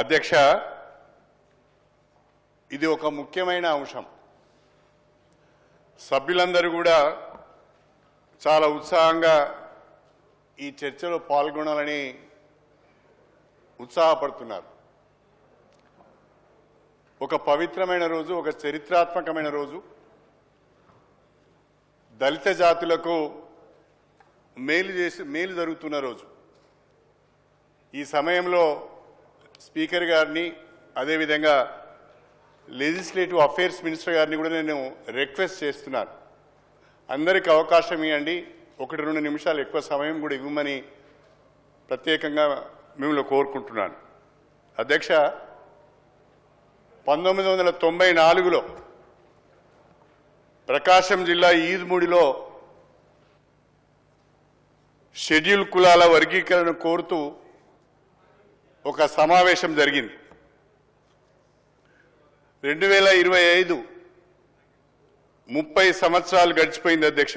అధ్యక్ష, ఇది ఒక ముఖ్యమైన అంశం. సభ్యులందరూ కూడా చాలా ఉత్సాహంగా ఈ చర్చలో పాల్గొనాలని ఉత్సాహపడుతున్నారు. ఒక పవిత్రమైన రోజు, ఒక చరిత్రాత్మకమైన రోజు, దళిత జాతులకు మేలు జరుగుతున్న రోజు. ఈ సమయంలో స్పీకర్ గారిని, అదేవిధంగా లెజిస్లేటివ్ అఫైర్స్ మినిస్టర్ గారిని కూడా నేను రిక్వెస్ట్ చేస్తున్నాను. అందరికీ అవకాశం ఇవ్వండి, 1-2 నిమిషాలు ఎక్కువ సమయం కూడా ఇవ్వమని ప్రత్యేకంగా మిమ్మల్ని కోరుకుంటున్నాను. అధ్యక్ష, 1994లో ప్రకాశం జిల్లా ఈదుమూడిలో షెడ్యూల్ కులాల వర్గీకరణ కోరుతూ ఒక సమావేశం జరిగింది. 2025 30 సంవత్సరాలు గడిచిపోయింది అధ్యక్ష.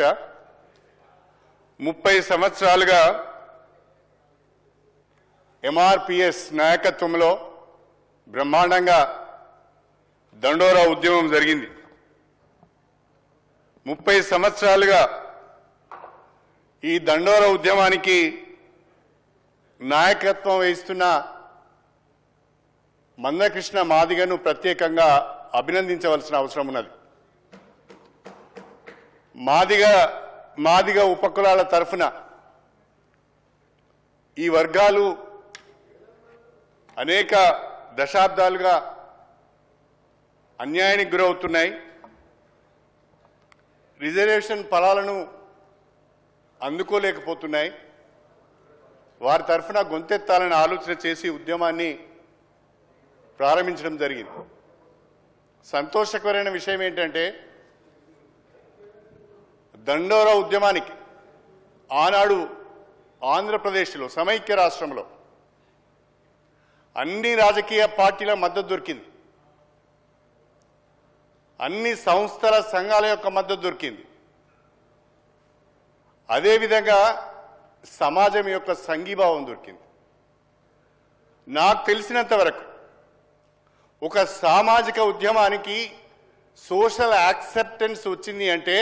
30 సంవత్సరాలుగా ఎంఆర్పిఎస్ నాయకత్వంలో బ్రహ్మాండంగా దండోరా ఉద్యమం జరిగింది. 30 సంవత్సరాలుగా ఈ దండోరా ఉద్యమానికి నాయకత్వం వహిస్తున్న మందకృష్ణ మాదిగను ప్రత్యేకంగా అభినందించవలసిన అవసరం ఉన్నది. మాదిగ ఉపకులాల తరఫున ఈ వర్గాలు అనేక దశాబ్దాలుగా అన్యాయానికి గురవుతున్నాయి. రిజర్వేషన్ ఫలాలను అందుకోలేకపోతున్నాయి. వారి తరఫున గొంతెత్తాలని ఆలోచన చేసి ఉద్యమాన్ని ప్రారంభించడం జరిగింది. సంతోషకరమైన విషయం ఏంటంటే, దండోరా ఉద్యమానికి ఆనాడు ఆంధ్రప్రదేశ్లో సమైక్య రాష్ట్రంలో అన్ని రాజకీయ పార్టీల మద్దతు దొరికింది. అన్ని సంస్థల సంఘాల యొక్క మద్దతు దొరికింది. అదేవిధంగా సమాజం యొక్క సంఘీభావం దొరికింది. నాకు తెలిసినంత వరకు ఒక సామాజిక ఉద్యమానికి సోషల్ యాక్సెప్టెన్స్ వచ్చింది అంటే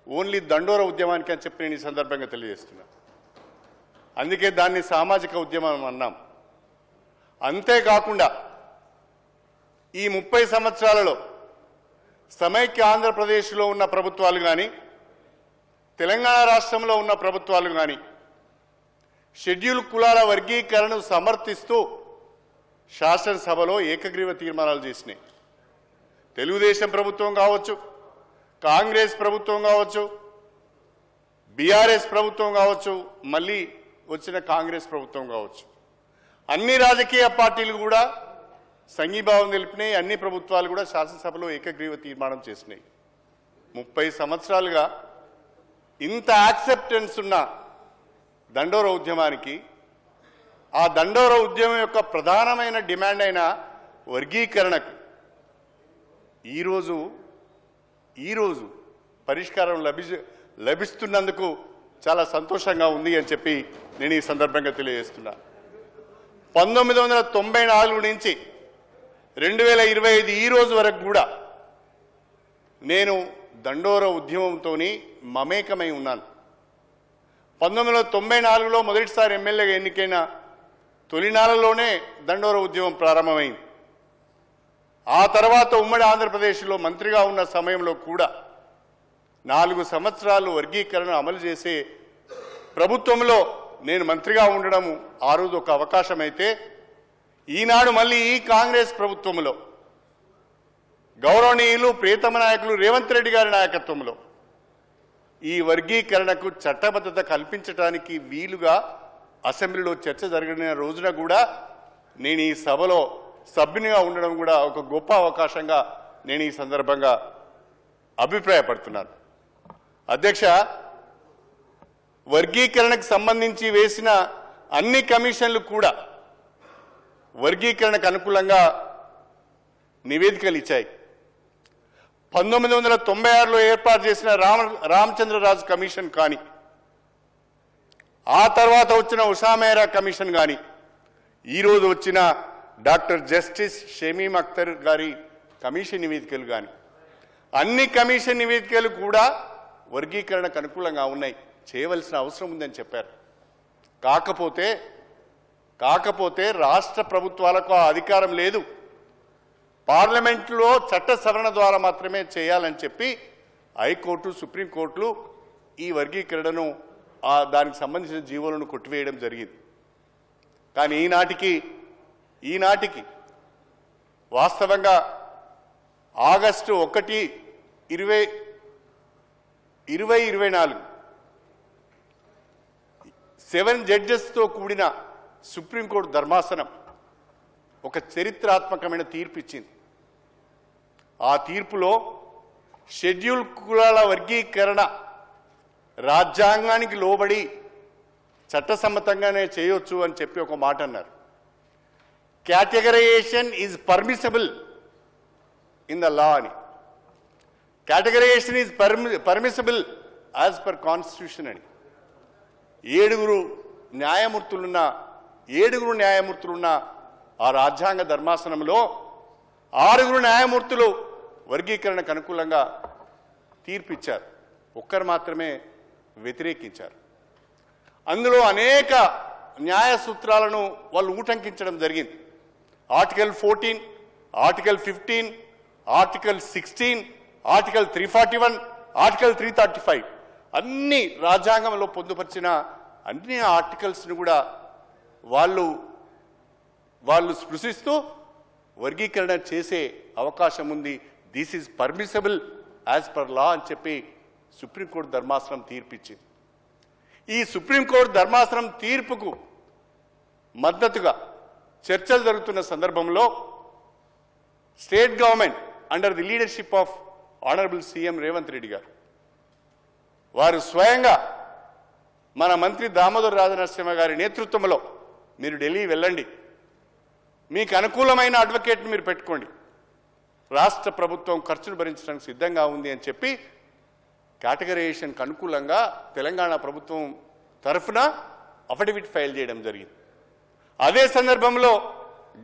ఓన్లీ దండోరా ఉద్యమానికి అని చెప్పి నేను ఈ సందర్భంగా తెలియజేస్తున్నా. అందుకే దాన్ని సామాజిక ఉద్యమం అన్నాం. అంతేకాకుండా ఈ 30 సంవత్సరాలలో సమైక్య ఆంధ్రప్రదేశ్లో ఉన్న ప్రభుత్వాలు కానీ, తెలంగాణ రాష్ట్రంలో ఉన్న ప్రభుత్వాలు కానీ షెడ్యూల్ కులాల వర్గీకరణను సమర్థిస్తూ శాసనసభలో ఏకగ్రీవ తీర్మానాలు చేసినాయి. తెలుగుదేశం ప్రభుత్వం కావచ్చు, కాంగ్రెస్ ప్రభుత్వం కావచ్చు, బీఆర్ఎస్ ప్రభుత్వం కావచ్చు, మళ్ళీ వచ్చిన కాంగ్రెస్ ప్రభుత్వం కావచ్చు, అన్ని రాజకీయ పార్టీలు కూడా సంఘీభావం తెలిపినాయి. అన్ని ప్రభుత్వాలు కూడా శాసనసభలో ఏకగ్రీవ తీర్మానం చేసినాయి. 30 సంవత్సరాలుగా ఇంత యాక్సెప్టెన్స్ ఉన్న దండోరా ఉద్యమానికి, ఆ దండోరా ఉద్యమం యొక్క ప్రధానమైన డిమాండ్ అయిన వర్గీకరణకు ఈరోజు పరిష్కారం లభిస్తున్నందుకు చాలా సంతోషంగా ఉంది అని చెప్పి నేను ఈ సందర్భంగా తెలియజేస్తున్నా. 1994 నుంచి 2025 ఈ రోజు వరకు కూడా నేను దండోరా ఉద్యమంతో మమేకమై ఉన్నాను. 1994లో మొదటిసారి ఎమ్మెల్యేగా ఎన్నికైన తొలినాళ్లలోనే దండోరా ఉద్యమం ప్రారంభమైంది. ఆ తర్వాత ఉమ్మడి ఆంధ్రప్రదేశ్లో మంత్రిగా ఉన్న సమయంలో కూడా 4 సంవత్సరాలు వర్గీకరణ అమలు చేసే ప్రభుత్వంలో నేను మంత్రిగా ఉండడం ఆ రోజు ఒక అవకాశం అయితే, ఈనాడు మళ్ళీ ఈ కాంగ్రెస్ ప్రభుత్వంలో గౌరవనీయులు ప్రియతమ నాయకులు రేవంత్ రెడ్డి గారి నాయకత్వంలో ఈ వర్గీకరణకు చట్టబద్ధత కల్పించడానికి వీలుగా అసెంబ్లీలో చర్చ జరిగిన రోజున కూడా నేను ఈ సభలో సభ్యునిగా ఉండడం కూడా ఒక గొప్ప అవకాశంగా నేను ఈ సందర్భంగా అభిప్రాయపడుతున్నాను. అధ్యక్ష, వర్గీకరణకు సంబంధించి వేసిన అన్ని కమిషన్లు కూడా వర్గీకరణకు అనుకూలంగా నివేదికలు ఇచ్చాయి. 1996లో ఏర్పాటు చేసిన రామచంద్రరాజు కమిషన్ కానీ, ఆ తర్వాత వచ్చిన ఉషా మెహ్రా కమిషన్ కానీ, ఈరోజు వచ్చిన డాక్టర్ జస్టిస్ షమీం అఖ్తర్ గారి కమిషన్ నివేదికలు కానీ అన్ని కమిషన్ నివేదికలు కూడా వర్గీకరణకు అనుకూలంగా ఉన్నాయి, చేయవలసిన అవసరం ఉందని చెప్పారు. కాకపోతే రాష్ట్ర ప్రభుత్వాలకు ఆ అధికారం లేదు, పార్లమెంట్లో చట్ట సవరణ ద్వారా మాత్రమే చేయాలని చెప్పి హైకోర్టు సుప్రీంకోర్టులు ఈ వర్గీకరణను దానికి సంబంధించిన జీవోలను కొట్టివేయడం జరిగింది. కానీ ఈనాటికి వాస్తవంగా ఆగస్టు 1, 2024 7 జడ్జెస్తో కూడిన సుప్రీంకోర్టు ధర్మాసనం ఒక చరిత్రాత్మకమైన తీర్పు ఇచ్చింది. ఆ తీర్పులో షెడ్యూల్ కులాల వర్గీకరణ రాజ్యాంగానికి లోబడి చట్టసమ్మతంగానే చేయొచ్చు అని చెప్పి ఒక మాట అన్నారు. Categorisation is permissible in the law అని, categorisation is permissible as per constitution అని. 7 న్యాయమూర్తులున్న ఆ రాజ్యాంగ ధర్మాసనంలో 6 న్యాయమూర్తులు వర్గీకరణకు అనుకూలంగా తీర్పు ఇచ్చారు, ఒక్కరు మాత్రమే వ్యతిరేకించారు. అందులో అనేక న్యాయ సూత్రాలను వాళ్ళు ఉటంకించడం జరిగింది. Article 14, article 15, article 16, article 341, article 335 అన్ని రాజ్యాంగంలో పొందుపరిచిన అన్ని ఆర్టికల్స్ను కూడా వాళ్ళు స్పృశిస్తూ వర్గీకరణ చేసే అవకాశం ఉంది. This is permissible as per law అని చెప్పి సుప్రీంకోర్టు ధర్మాసనం తీర్పిచ్చింది. ఈ సుప్రీంకోర్టు ధర్మాసనం తీర్పుకు మద్దతుగా చర్చలు జరుగుతున్న సందర్భంలో state government under the leadership of honourable CM Revanth Reddy గారు వారు స్వయంగా మన మంత్రి దామోదర్ రాజనరసింహ గారి నేతృత్వంలో మీరు ఢిల్లీ వెళ్ళండి, మీకు అనుకూలమైన అడ్వకేట్ని మీరు పెట్టుకోండి, రాష్ట్ర ప్రభుత్వం ఖర్చును భరించడానికి సిద్ధంగా ఉంది అని చెప్పి కేటగరైజేషన్కి అనుకూలంగా తెలంగాణ ప్రభుత్వం తరఫున అఫిడవిట్ ఫైల్ చేయడం జరిగింది. అదే సందర్భంలో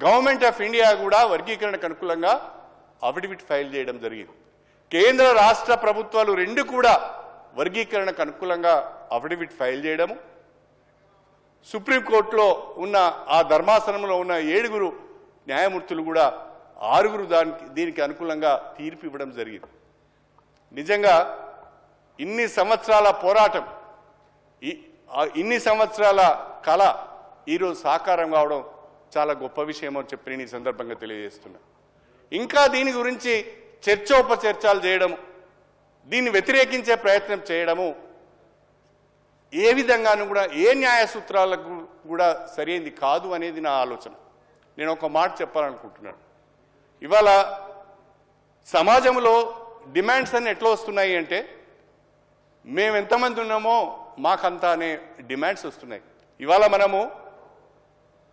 గవర్నమెంట్ ఆఫ్ ఇండియా కూడా వర్గీకరణకు అనుకూలంగా అఫిడవిట్ ఫైల్ చేయడం జరిగింది. కేంద్ర రాష్ట్ర ప్రభుత్వాలు రెండు కూడా వర్గీకరణకు అనుకూలంగా అఫిడవిట్ ఫైల్ చేయడము, సుప్రీంకోర్టులో ఉన్న ఆ ధర్మాసనంలో ఉన్న 7 న్యాయమూర్తులు కూడా 6 దీనికి అనుకూలంగా తీర్పు ఇవ్వడం జరిగింది. నిజంగా ఇన్ని సంవత్సరాల పోరాటం, ఇన్ని సంవత్సరాల కళ ఈరోజు సాకారం కావడం చాలా గొప్ప విషయం అని చెప్పి నేను ఈ సందర్భంగా తెలియజేస్తున్నా. ఇంకా దీని గురించి చర్చోపచర్చలు చేయడము, దీన్ని వ్యతిరేకించే ప్రయత్నం చేయడము ఏ విధంగానూ కూడా ఏ న్యాయ సూత్రాలకు కూడా సరైనది కాదు అనేది నా ఆలోచన. నేను ఒక మాట చెప్పాలనుకుంటున్నాను. ఇవాళ సమాజంలో డిమాండ్స్ అన్ని ఎట్లా వస్తున్నాయి అంటే మేము ఎంతమంది ఉన్నామో మాకంతా అనే డిమాండ్స్ వస్తున్నాయి. ఇవాళ మనము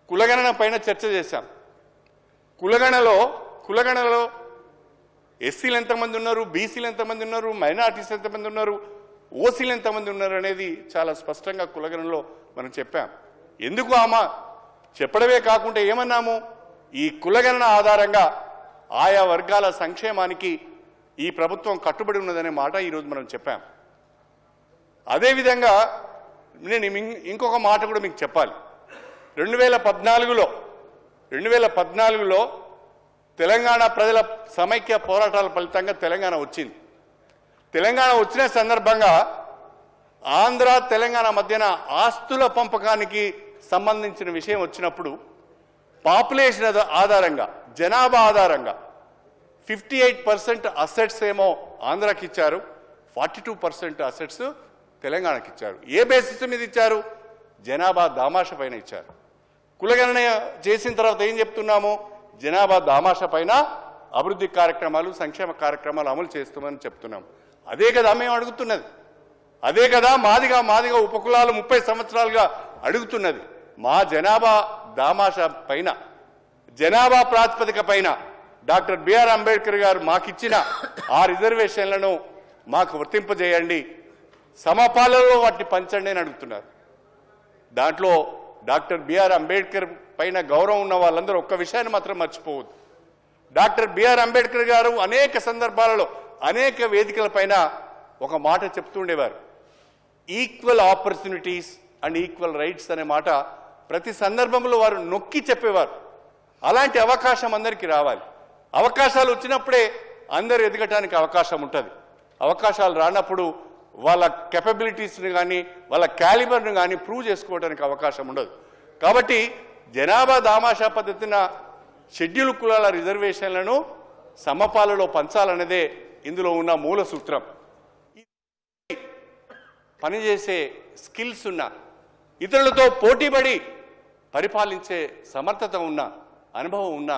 కులగణన పైన చర్చ చేశాం. కులగణనలో ఎస్సీలు ఎంతమంది ఉన్నారు, బీసీలు ఎంతమంది ఉన్నారు, మైనారిటీస్ ఎంతమంది ఉన్నారు, ఓసీలు ఎంతమంది ఉన్నారు అనేది చాలా స్పష్టంగా కులగణనలో మనం చెప్పాం. ఎందుకు చెప్పడమే కాకుండా ఏమన్నాము, ఈ కులగణన ఆధారంగా ఆయా వర్గాల సంక్షేమానికి ఈ ప్రభుత్వం కట్టుబడి ఉన్నదనే మాట ఈరోజు మనం చెప్పాం. అదేవిధంగా నేను ఇంకొక మాట కూడా మీకు చెప్పాలి. 2014లో తెలంగాణ ప్రజల సమైక్య పోరాటాల ఫలితంగా తెలంగాణ వచ్చింది. తెలంగాణ వచ్చిన సందర్భంగా ఆంధ్ర తెలంగాణ మధ్యన ఆస్తుల పంపకానికి సంబంధించిన విషయం వచ్చినప్పుడు పాపులేషన్ ఆధారంగా, జనాభా ఆధారంగా 58% అసెట్స్ ఏమో ఆంధ్రాకి ఇచ్చారు, 42% అసెట్స్ తెలంగాణకి ఇచ్చారు. ఏ బేసిస్ మీద ఇచ్చారు? జనాభా దామాష పైన ఇచ్చారు. కులగణన చేసిన తర్వాత ఏం చెప్తున్నాము? జనాభా దామాష పైన అభివృద్ధి కార్యక్రమాలు, సంక్షేమ కార్యక్రమాలు అమలు చేస్తామని చెప్తున్నాం. అదే కదా మేము అడుగుతున్నది, అదే కదా మాదిగా ఉపకులాలు 30 సంవత్సరాలుగా అడుగుతున్నది. మా జనాభా దామాష పైన, జనాభా ప్రాతిపదిక పైన డాక్టర్ బిఆర్ అంబేద్కర్ గారు మాకిచ్చిన ఆ రిజర్వేషన్లను మాకు వర్తింపజేయండి, సమపాలలో వాటిని పంచండి అని అడుగుతున్నారు. దాంట్లో డాక్టర్ బిఆర్ అంబేద్కర్ పైన గౌరవం ఉన్న వాళ్ళందరూ ఒక్క విషయాన్ని మాత్రం మర్చిపోవద్దు. డాక్టర్ బిఆర్ అంబేద్కర్ గారు అనేక సందర్భాలలో అనేక వేదికల పైన ఒక మాట చెప్తుండేవారు, equal opportunities and equal rights అనే మాట ప్రతి సందర్భంలో వారు నొక్కి చెప్పేవారు. అలాంటి అవకాశం అందరికీ రావాలి. అవకాశాలు వచ్చినప్పుడే అందరూ ఎదగటానికి అవకాశం ఉంటుంది. అవకాశాలు రానప్పుడు వాళ్ళ కెపబిలిటీస్ని కానీ వాళ్ళ క్యాలిబర్ను కానీ ప్రూవ్ చేసుకోవడానికి అవకాశం ఉండదు. కాబట్టి జనాభా దామాషా పద్ధతిన షెడ్యూల్ కులాల రిజర్వేషన్లను సమపాలలో పంచాలన్నదే ఇందులో ఉన్న మూల సూత్రం. పనిచేసే స్కిల్స్ ఉన్న, ఇతరులతో పోటీపడి పరిపాలించే సమర్థత ఉన్న, అనుభవం ఉన్న,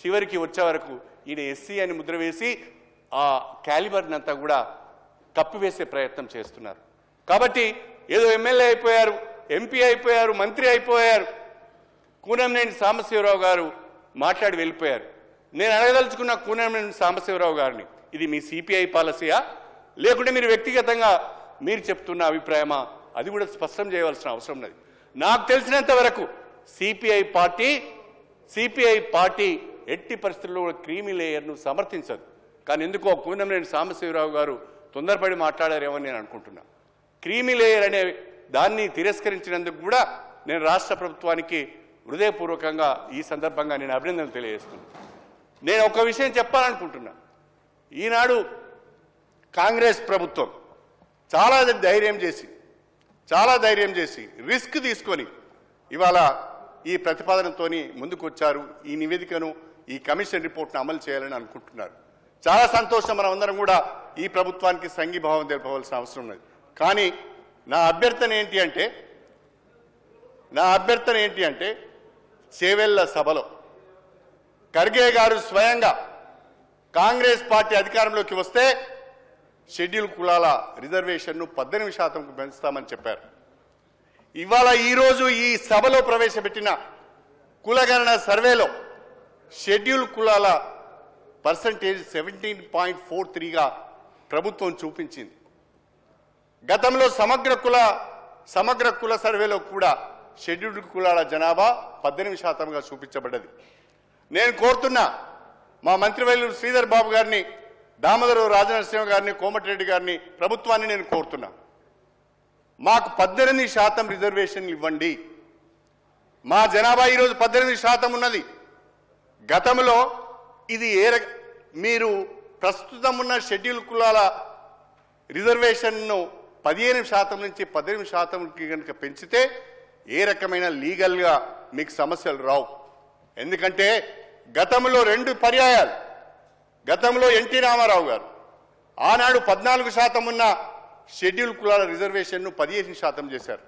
చివరికి వచ్చే వరకు ఈయన ఎస్సీ అని ముద్ర వేసి ఆ క్యాలిబర్ని అంతా కూడా కప్పివేసే ప్రయత్నం చేస్తున్నారు. కాబట్టి ఏదో ఎమ్మెల్యే అయిపోయారు, ఎంపీ అయిపోయారు, మంత్రి అయిపోయారు, కూనంనేని సాంబశివరావు గారు మాట్లాడి వెళ్ళిపోయారు. నేను అడగదలుచుకున్న కూనంనేని సాంబశివరావు గారిని, ఇది మీ సిపిఐ పాలసీయా లేకుంటే మీరు వ్యక్తిగతంగా మీరు చెప్తున్న అభిప్రాయమా? అది కూడా స్పష్టం చేయవలసిన అవసరం ఉన్నది. నాకు తెలిసినంత వరకు సిపిఐ పార్టీ ఎట్టి పరిస్థితుల్లో క్రీమీ లేయర్ను సమర్థించదు. కానీ ఎందుకో కూనంనేని సాంబశివరావు గారు తొందరపడి మాట్లాడారేమో నేను అనుకుంటున్నా. క్రీమీ లేయర్ అనే దాన్ని తిరస్కరించినందుకు కూడా నేను రాష్ట్ర ప్రభుత్వానికి హృదయపూర్వకంగా ఈ సందర్భంగా నేను అభినందనలు తెలియజేస్తున్నాను. నేను ఒక విషయం చెప్పాలనుకుంటున్నా. ఈనాడు కాంగ్రెస్ ప్రభుత్వం చాలా ధైర్యం చేసి రిస్క్ తీసుకొని ఇవాళ ఈ ప్రతిపాదనతోని ముందుకు వచ్చారు. ఈ నివేదికను, ఈ కమిషన్ రిపోర్ట్ను అమలు చేయాలని అనుకుంటున్నారు. చాలా సంతోషం. మనం అందరం కూడా ఈ ప్రభుత్వానికి సంఘీభావం తెలపవలసిన అవసరం ఉన్నది. కానీ నా అభ్యర్థన ఏంటి అంటే చేవెళ్ల సభలో ఖర్గే గారు స్వయంగా కాంగ్రెస్ పార్టీ అధికారంలోకి వస్తే షెడ్యూల్ కులాల రిజర్వేషన్ను 18% పెంచుతామని చెప్పారు. ఇవాళ ఈరోజు ఈ సభలో ప్రవేశపెట్టిన కులగణన సర్వేలో షెడ్యూల్ కులాల పర్సంటేజ్ 17.43గా ప్రభుత్వం చూపించింది. గతంలో సమగ్ర కుల సర్వేలో కూడా షెడ్యూల్డ్ కులాల జనాభా 18%గా చూపించబడ్డది. నేను కోరుతున్నా మా మంత్రివర్యులు శ్రీధర్ బాబు గారిని, దామోదర రాజనరసింహ గారిని, కోమటిరెడ్డి గారిని, ప్రభుత్వాన్ని నేను కోరుతున్నా, మాకు 18% రిజర్వేషన్లు ఇవ్వండి. మా జనాభా ఈరోజు 18% ఉన్నది. గతంలో ఇది మీరు ప్రస్తుతం ఉన్న షెడ్యూల్ కులాల రిజర్వేషన్ను 15% నుంచి 18%కి కనుక పెంచితే ఏ రకమైన లీగల్గా మీకు సమస్యలు రావు. ఎందుకంటే గతంలో 2 పర్యాయాలు, గతంలో ఎన్టీ రామారావు గారు ఆనాడు 14% ఉన్న షెడ్యూల్ కులాల రిజర్వేషన్ను 15% చేశారు.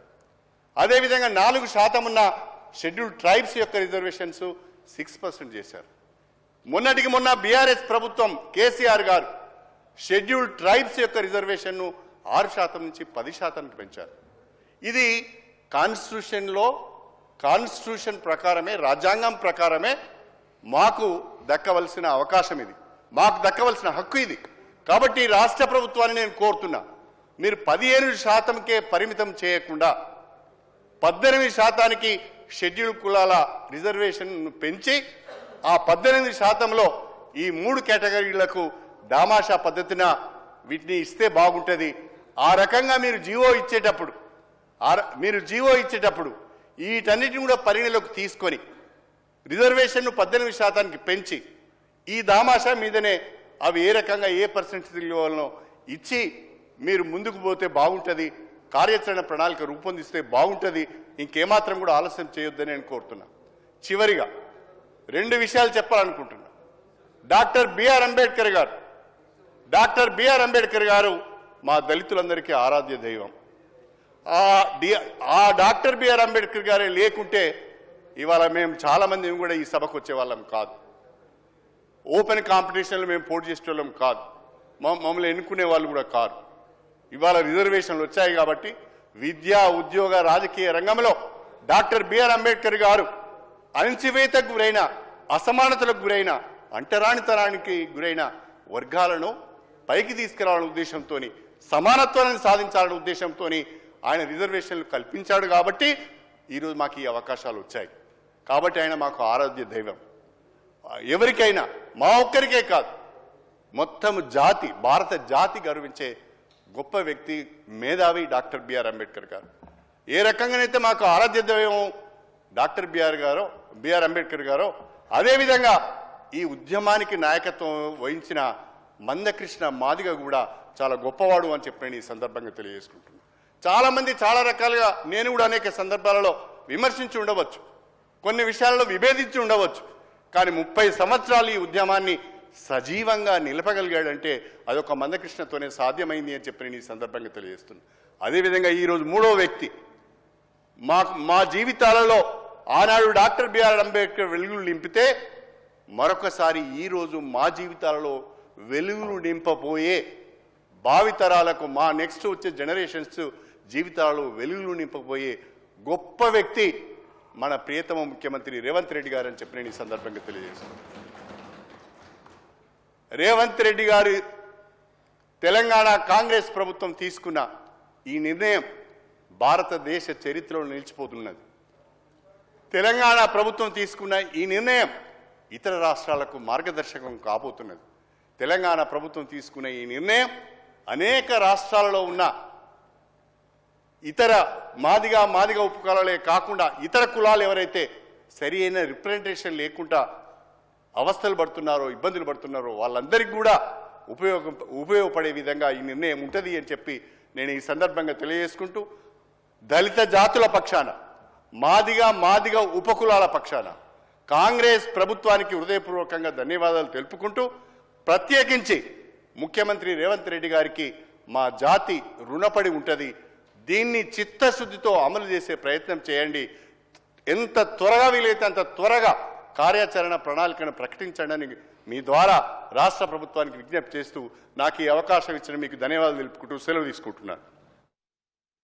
అదేవిధంగా 4% ఉన్న షెడ్యూల్ ట్రైబ్స్ యొక్క రిజర్వేషన్స్ 6% చేశారు. మొన్నటికి మొన్న బీఆర్ఎస్ ప్రభుత్వం కేసీఆర్ గారు షెడ్యూల్ ట్రైబ్స్ యొక్క రిజర్వేషన్ను 6% నుంచి 10%కి పెంచారు. ఇది కాన్స్టిట్యూషన్ ప్రకారమే, రాజ్యాంగం ప్రకారమే మాకు దక్కవలసిన అవకాశం ఇది, మాకు దక్కవలసిన హక్కు ఇది. కాబట్టి రాష్ట్ర ప్రభుత్వాన్ని నేను కోరుతున్నా, మీరు 15%కే పరిమితం చేయకుండా 18%కి షెడ్యూల్ కులాల రిజర్వేషన్ను పెంచి ఆ 18%లో ఈ 3 కేటగిరీలకు దామాషా పద్ధతిన వీటిని ఇస్తే బాగుంటుంది. ఆ రకంగా మీరు జీవో ఇచ్చేటప్పుడు వీటన్నిటిని కూడా పరిగణలోకి తీసుకొని రిజర్వేషన్ను 18%కి పెంచి ఈ దామాషా మీదనే అవి ఏ రకంగా ఏ పర్సెంటేజ్ ఇవ్వాలనో ఇచ్చి మీరు ముందుకు పోతే బాగుంటుంది. కార్యాచరణ ప్రణాళిక రూపొందిస్తే బాగుంటుంది. ఇంకేమాత్రం కూడా ఆలస్యం చేయొద్దని నేను కోరుతున్నా. చివరిగా 2 విషయాలు చెప్పాలనుకుంటున్నా. డాక్టర్ బిఆర్ అంబేద్కర్ గారు మా దళితులందరికీ ఆరాధ్య దైవం. ఆ డాక్టర్ బిఆర్ అంబేద్కర్ గారే లేకుంటే ఇవాళ మేము చాలామంది కూడా ఈ సభకు వచ్చే వాళ్ళం కాదు. ఓపెన్ కాంపిటీషన్లో మేము పోటీ చేసే వాళ్ళం కాదు. మమ్మల్ని ఎన్నుకునే వాళ్ళు కూడా కాదు. ఇవాళ రిజర్వేషన్లు వచ్చాయి కాబట్టి విద్యా, ఉద్యోగ, రాజకీయ రంగంలో డాక్టర్ బిఆర్ అంబేద్కర్ గారు అణచివేతకు గురైన, అసమానతలకు గురైన, అంటరానితనానికి గురైన వర్గాలను పైకి తీసుకురావాలనే ఉద్దేశంతో, సమానత్వాన్ని సాధించాలనే ఉద్దేశంతో ఆయన రిజర్వేషన్లు కల్పించాడు. కాబట్టి ఈరోజు మాకు ఈ అవకాశాలు వచ్చాయి. కాబట్టి ఆయన మాకు ఆరాధ్య దైవం. ఎవరికైనా, మా ఒక్కరికే కాదు, మొత్తం జాతి, భారత జాతి గౌరవించే గొప్ప వ్యక్తి, మేధావి డాక్టర్ బిఆర్ అంబేద్కర్ గారు. ఏ రకంగానైతే మాకు ఆరాధ్య దైవం డాక్టర్ బిఆర్ అంబేద్కర్ గారో, అదేవిధంగా ఈ ఉద్యమానికి నాయకత్వం వహించిన మందకృష్ణ మాదిగ కూడా చాలా గొప్పవాడు అని చెప్పి నేను ఈ సందర్భంగా తెలియజేసుకుంటున్నాను. చాలామంది చాలా రకాలుగా, నేను కూడా అనేక సందర్భాలలో విమర్శించి ఉండవచ్చు, కొన్ని విషయాలలో విభేదించి ఉండవచ్చు, కానీ 30 సంవత్సరాలు ఈ ఉద్యమాన్ని సజీవంగా నిలపగలిగాడంటే అదొక మందకృష్ణతోనే సాధ్యమైంది అని చెప్పి నేను ఈ సందర్భంగా తెలియజేస్తున్నాను. అదేవిధంగా ఈరోజు మూడో వ్యక్తి మా జీవితాలలో ఆనాడు డాక్టర్ బిఆర్ అంబేద్కర్ వెలుగులు నింపితే మరొకసారి ఈరోజు మా జీవితాలలో వెలుగులు నింపబోయే భావితరాలకు, మా నెక్స్ట్ వచ్చే జనరేషన్స్ జీవితాలలో వెలుగులు నింపబోయే గొప్ప వ్యక్తి మన ప్రియతమ ముఖ్యమంత్రి రేవంత్ రెడ్డి గారు అని చెప్పి నేను ఈ సందర్భంగా తెలియజేస్తున్నాను. రేవంత్ రెడ్డి గారు తెలంగాణ కాంగ్రెస్ ప్రభుత్వం తీసుకున్న ఈ నిర్ణయం భారతదేశ చరిత్రలో నిలిచిపోతున్నది. తెలంగాణ ప్రభుత్వం తీసుకున్న ఈ నిర్ణయం ఇతర రాష్ట్రాలకు మార్గదర్శకం కాబోతున్నది. తెలంగాణ ప్రభుత్వం తీసుకున్న ఈ నిర్ణయం అనేక రాష్ట్రాలలో ఉన్న ఇతర మాదిగ ఉపకులాలే కాకుండా ఇతర కులాలు ఎవరైతే సరి అయిన రిప్రజెంటేషన్ లేకుండా అవస్థలు పడుతున్నారో, ఇబ్బందులు పడుతున్నారో వాళ్ళందరికీ కూడా ఉపయోగపడే విధంగా ఈ నిర్ణయం ఉంటుంది అని చెప్పి నేను ఈ సందర్భంగా తెలియజేసుకుంటూ, దళిత జాతుల పక్షాన, మాదిగ ఉపకులాల పక్షాన కాంగ్రెస్ ప్రభుత్వానికి హృదయపూర్వకంగా ధన్యవాదాలు తెలుపుకుంటూ, ప్రత్యేకించి ముఖ్యమంత్రి రేవంత్ రెడ్డి గారికి మా జాతి రుణపడి ఉంటుంది. దీన్ని చిత్తశుద్ధితో అమలు చేసే ప్రయత్నం చేయండి. ఎంత త్వరగా వీలైతే అంత త్వరగా కార్యాచరణ ప్రణాళికను ప్రకటించండి అని మీ ద్వారా రాష్ట్ర ప్రభుత్వానికి విజ్ఞప్తి చేస్తూ నాకు ఈ అవకాశం ఇచ్చిన మీకు ధన్యవాదాలు తెలుపుకుంటూ సెలవు తీసుకుంటున్నాను.